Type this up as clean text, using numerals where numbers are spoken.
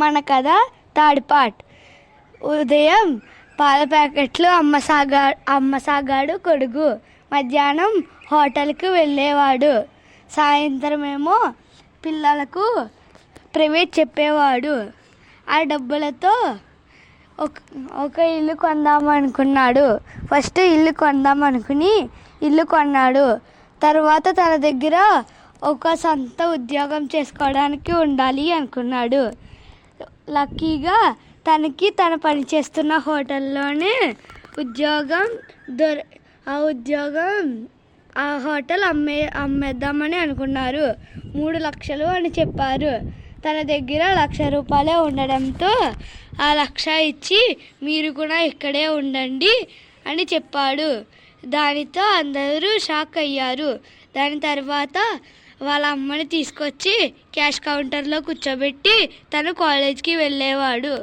మన కథ third part. ఉదయం పాల ప్యాకెట్లు అమ్మసాగాడు కొడుకు. మధ్యాహ్నం హోటల్కి వెళ్ళేవాడు. సాయంత్రం ఏమో పిల్లలకు ప్రైవేట్ చెప్పేవాడు. ఆ డబ్బులతో ఒక ఇల్లు కొందామనుకున్నాడు. ఫస్ట్ ఇల్లు కొందామనుకుని ఇల్లు కొన్నాడు. తర్వాత తన దగ్గర ఒక సొంత ఉద్యోగం చేసుకోవడానికి ఉండాలి అనుకున్నాడు. లక్కీగా తను పనిచేస్తున్న హోటల్లోనే ఉద్యోగం ఆ హోటల్ అమ్మేద్దామని అనుకున్నారు. 3 లక్షలు అని చెప్పారు. తన దగ్గర 1,00,000 రూపాయలే ఉండడంతో ఆ 1,00,000 ఇచ్చి మీరు కూడా ఇక్కడే ఉండండి అని చెప్పాడు. దానితో అందరూ షాక్ అయ్యారు. దాని తర్వాత వాళ్ళ అమ్మని తీసుకొచ్చి క్యాష్ కౌంటర్లో కూర్చోబెట్టి తను కాలేజ్కి వెళ్ళేవాడు.